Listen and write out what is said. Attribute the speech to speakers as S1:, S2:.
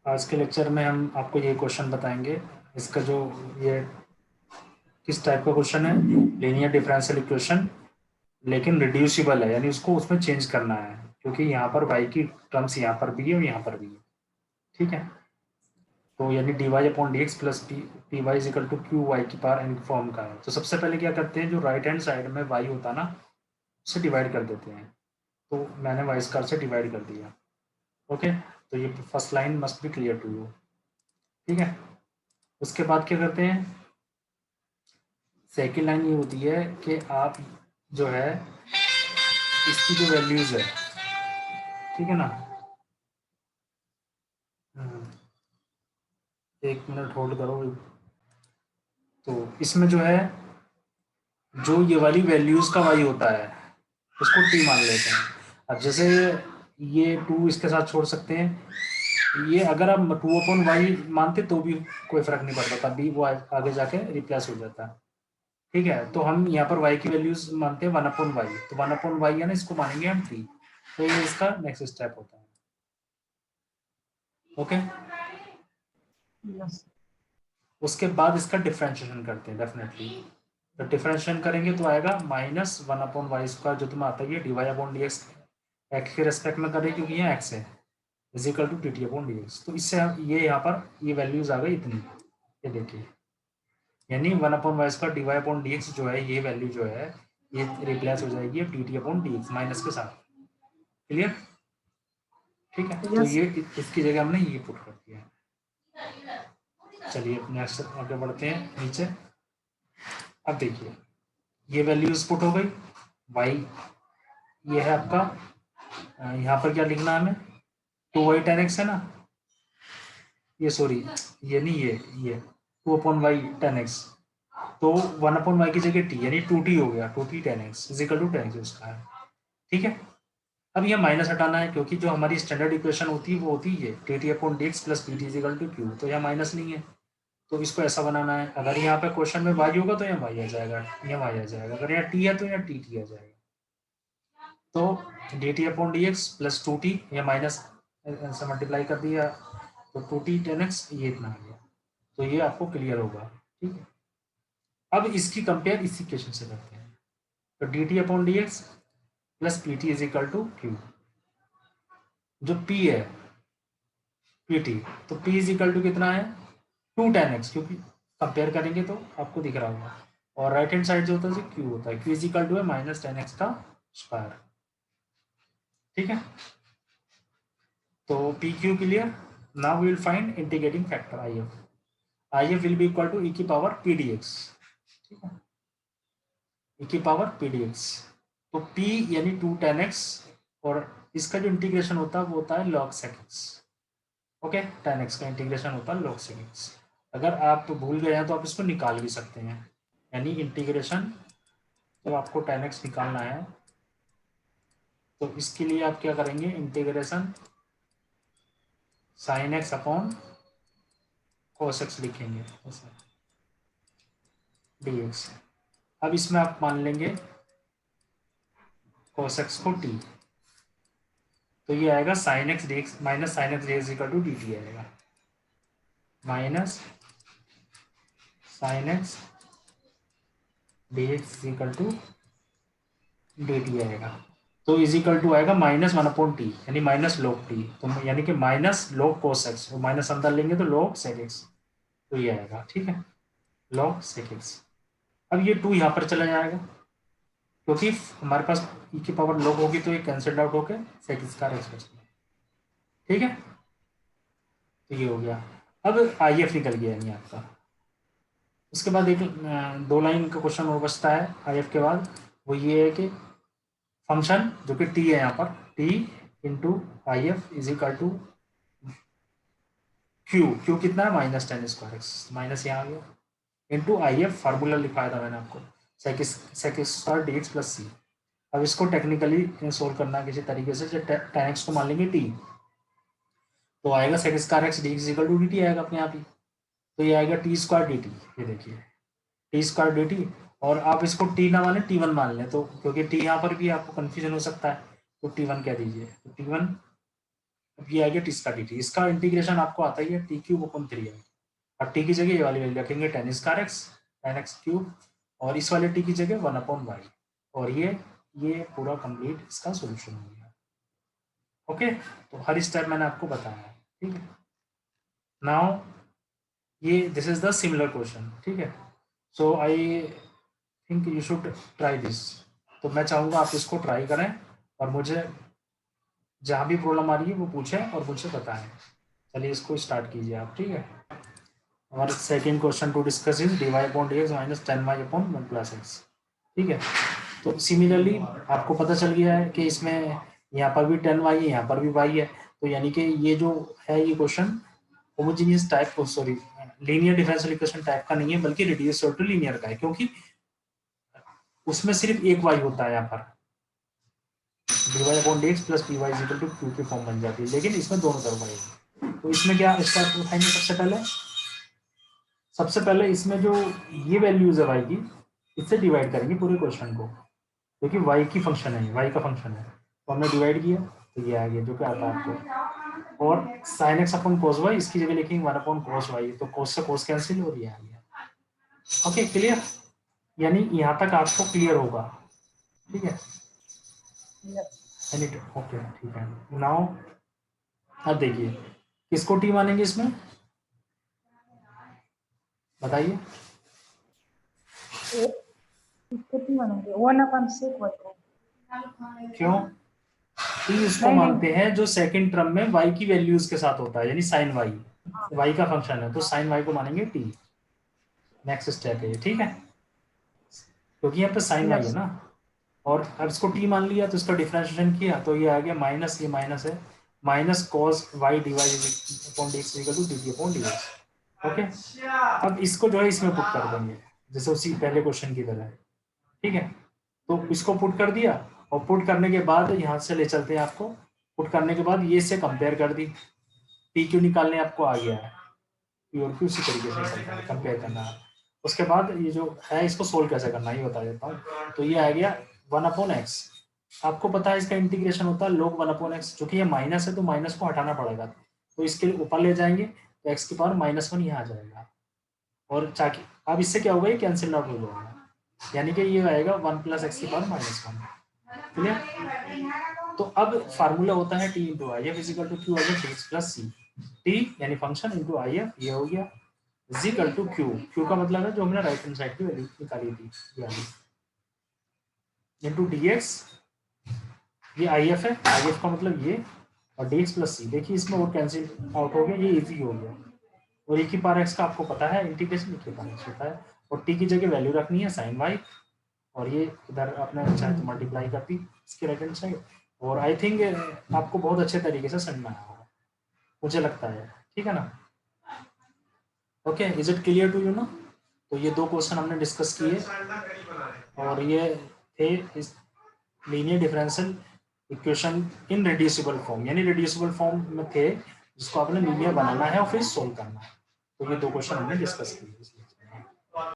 S1: आज के लेक्चर में हम आपको ये क्वेश्चन बताएंगे। इसका जो ये किस टाइप का क्वेश्चन है, लीनियर डिफरेंशियल इक्वेशन, लेकिन रिड्यूसिबल है, यानी उसको उसमें चेंज करना है, क्योंकि यहाँ पर y की टर्म्स यहाँ पर भी है और यहाँ पर भी है। ठीक है, तो यानी dy upon d x plus p y is equal to q y की पावर एन फॉर्म का है। तो सबसे पहले क्या करते हैं, जो राइट हैंड साइड में y होता है ना, उसे डिवाइड कर देते हैं। तो मैंने वाई स्क्वायर से डिवाइड कर दिया। ओके, तो ये first line must be clear to you. ठीक है, उसके बाद क्या करते हैं, सेकेंड लाइन ये होती है कि आप जो है इसकी जो वैल्यूज है, ठीक है ना, एक मिनट होल्ड करो। तो इसमें जो है, जो ये वाली वैल्यूज का वाई होता है उसको टी मान लेते हैं। अब जैसे ये टू इसके साथ छोड़ सकते हैं, ये अगर आप टू अपॉन वाई मानते तो भी कोई फर्क नहीं पड़ता, तभी वो आगे जाके रिप्लेस हो जाता है। ठीक है, तो हम यहाँ पर y की वैल्यूज मानते हैं वन अपॉन वाई, तो वन अपॉन वाई है ना, इसको मानेंगे हम टी। तो ये इसका नेक्स्ट स्टेप होता है। Okay,
S2: yes.
S1: उसके बाद इसका डिफ्रेंशिएशन करते हैं डेफिनेटली। तो डिफ्रेंशिएशन करेंगे तो आएगा minus one upon y square, जो तुम्हें आता है d y upon d x, x के रेस्पेक्ट में करें क्योंकि यहाँ एक्स है, is equal to t t upon d x. तो इससे ये यहाँ पर ये वैल्यूज आ गई इतनी, ये देखिए, यानी one upon y square d y upon d x जो है, ये वैल्यू जो है ये रिप्लेस हो जाएगी T t upon d x minus के साथ। क्लियर? ठीक है, तो
S2: यस।
S1: ये इसकी जगह हमने ये पुट कर दिया। चलिए नेक्स्ट आगे बढ़ते हैं नीचे। अब देखिए, ये वैल्यूज पुट हो गई, वाई ये है आपका, यहाँ पर क्या लिखना है हमें, टू वाई टेन एक्स है ना, ये सॉरी, ये नहीं, ये two upon y tan x, तो वन अपॉन वाई की जगह टी, यानी टू टी हो गया, two t tan x is equal to tan x उसका है। ठीक है, अब ये माइनस हटाना है, क्योंकि जो हमारी स्टैंडर्ड इक्वेशन होती है वो होती है t t upon d x plus p t is equal to q, तो यहाँ माइनस नहीं है, तो इसको ऐसा बनाना है। अगर यहाँ पे क्वेश्चन में वाई होगा तो यहाँ वाई आ जाएगा, यहाँ वाई आ जाएगा, अगर यहाँ टी है तो यहाँ टी टी आ जाएगा। तो d t upon d x plus two T, या माइनस से मल्टीप्लाई कर दिया, तो टू टी टेन एक्स ये इतना आ गया। तो ये आपको क्लियर होगा। ठीक है, अब इसकी कंपेयर इस इक्वेशन से करते हैं। तो d t upon d x plus p t is equal to q, जो पी है पी टी, तो पी इज इक्वल टू कितना है, टू टेन एक्स, क्योंकि कंपेयर करेंगे तो आपको दिख रहा होगा। और राइट हैंड साइड जो होता है क्यू होता है, क्यू इज इक्वल टू है माइनस टेन एक्स का स्क्वायर। ठीक है, तो P Q clear. Now we will find integrating factor I F. I F will be equal to e की पावर पी डी एक्स। ठीक है, ई की power P D x, तो P यानी टू टेन एक्स, और इसका जो integration होता है वो होता है log sec x. Okay, tan x का इंटीग्रेशन होता है लॉग सेक एक्स। अगर आप भूल गए हैं तो आप इसको निकाल भी सकते हैं, यानी इंटीग्रेशन जब आपको टेन एक्स निकालना है तो इसके लिए आप क्या करेंगे, integration sine x upon cos x लिखेंगे ऐसे डी एक्स। अब इसमें आप मान लेंगे कोस एक्स को टी, तो ये आएगा sine x d x minus sine x d x equal to d t आएगा, minus sine x d x equal to d t आएगा। तो इज इक्वल टू आएगा माइनस वन अपॉन टी, यानी minus log t, तो यानी कि minus log cos x, और minus अंदर लेंगे तो लॉग सेक एक्स, तो ये आएगा। ठीक है, लॉग सेक एक्स। अब ये टू यहाँ पर चला जाएगा, क्योंकि हमारे पास ई की पावर लॉग होगी तो ये कैंसिल आउट होकर सेक स्क्वायर एक्स बचेगा। ठीक है, तो ये हो गया। अब आई एफ निकल गया यानी आपका। उसके बाद एक दो लाइन का क्वेश्चन और बचता है आई एफ के बाद, वो ये है कि फंक्शन जो कि टी है यहाँ पर, t into I F is equal to q, q कितना है minus tan square x, minus यहाँ आ गया, इंटू आई एफ फार्मूला लिखाया था मैंने आपको, sec square d x plus c. अब इसको टेक्निकली सोल्व करना है किसी तरीके से, जब टेन एक्स को मान लेंगे टी, तो आएगा sec square x d x equal to d t आएगा अपने आप ही, तो ये आएगा टी स्क्वायर डी टी, ये देखिए टी स्क्वायर डी टी। और आप इसको टी ना माने टी वन मान लें, तो क्योंकि टी यहाँ पर भी आपको कन्फ्यूजन हो सकता है, तो टी वन कह दीजिए, तो टी वन ये आ गया टी का डी टी। इसका इंटीग्रेशन आपको आता ही है, टी क्यूब अपॉन 3 है। अब टी की जगह ये वाली वैल्यू रखेंगे tan square x, tan x cube, और इस वाले टी की जगह 1/y, और ये पूरा कंप्लीट इसका सोल्यूशन हो गया। ओके, तो हर स्टेप मैंने आपको बताया है, ठीक है। नाउ ये this is the similar question, ठीक है। So I think you should try this. तो मैं चाहूँगा आप इसको ट्राई करें और मुझे जहाँ भी प्रॉब्लम आ रही है वो पूछें और मुझे बताएं। चलिए इसको स्टार्ट कीजिए आप, ठीक है। हमारा second question to discuss is dy upon dx minus 10y upon 1 plus x, ठीक है। तो सिमिलरली आपको पता चल गया है कि इसमें यहाँ पर भी 10y है, यहाँ पर भी y है, तो यानी कि ये जो है ये question homogeneous type, sorry linear differential equation type का नहीं है, बल्कि रिड्यूस्ड टू लीनियर का है, क्योंकि उसमें सिर्फ एक y होता है यहाँ पर, dy upon dx plus dy is equal to q की फॉर्म बन जाती है, लेकिन इसमें दोनों तरफ y है। तो इसमें क्या स्टार्ट उठाएंगे? सबसे पहले इसमें जो ये वैल्यूज है y की, इससे डिवाइड करेंगे पूरे क्वेश्चन को, क्योंकि y की फंक्शन है, y का फंक्शन है, तो हमने डिवाइड किया तो ये आ गया जो कि आता है आपको। और sin x upon cos y, इसकी जगह लिखेंगे 1 अपॉन cos y, तो cos से cos कैंसिल और ये आ गया। Okay, clear? यानी यहाँ तक आपको क्लियर होगा, ठीक है। ओके, ठीक है। नाउ अब देखिए किसको टी मानेंगे इसमें, बताइए। क्यों? टी उसको मानते हैं जो सेकंड टर्म में y की वैल्यूज के साथ होता है, यानी साइन y का फंक्शन है, तो साइन y को मानेंगे टी। नेक्स्ट स्टेप है, ठीक है, क्योंकि यहाँ पे साइन y है ना, और अब इसको टी मान लिया तो इसका डिफरेंशिएशन किया तो ये आ गया माइनस, ये माइनस है, minus cos y divide upon dx equal to dt upon dx। Okay, अब इसको जो है इसमें पुट कर देंगे जैसे उसी पहले क्वेश्चन की तरह, ठीक है। तो इसको पुट कर दिया, और पुट करने के बाद यहाँ से ले चलते हैं आपको, पुट करने के बाद ये से कंपेयर कर दी, पी क्यू निकालने आपको आ गया है, पी और क्यू उसी तरीके से कंपेयर करना है। उसके बाद ये जो है इसको सोल्व कैसे करना है ये बता देता हूँ। तो ये आ गया 1/x, आपको पता है इसका इंटीग्रेशन होता है log 1/x, जो कि ये माइनस है तो माइनस को हटाना पड़ेगा, तो इसके ऊपर ले जाएंगे तो x की पावर -1 यहाँ आ जाएगा, और चाहे अब इससे क्या होगा, ये कैंसिल आउट हो जाएगा, यानी कि ये आएगा 1 + x की पावर -1। क्लियर? तो अब फार्मूला होता है t into I F is equal to q dx plus c, t यानी फंक्शन इंटू आई एफ, ये हो गया इजिकल टू क्यू, क्यू का मतलब है जो हमने राइट हैंड साइड की वैल्यू निकाली थी, ये वाली, इंटू dx, ये आई एफ है, आई एफ का मतलब ये, और dx प्लस सी, देखिए इसमें वो कैंसिल आउट हो गया, ये इजी हो गया, और e की पावर x का आपको पता है इंटीग्रेशन e की पावर x होता है, और t की जगह वैल्यू रखनी है sin y, और ये इधर अपने चाहे तो मल्टीप्लाई कर दी इसके राइट हैंड साइड, और आई थिंक आपको बहुत अच्छे तरीके से समझ में आया होगा, मुझे लगता है, ठीक है ना। Okay, is it clear to you ना? तो ये दो क्वेश्चन हमने डिस्कस किए, और ये थे linear differential equation in reducible form, यानी रिड्यूसिबल फॉर्म में थे जिसको आपने लीनियर बनाना है और फिर सोल्व करना है, तो ये दो क्वेश्चन हमने डिस्कस किए।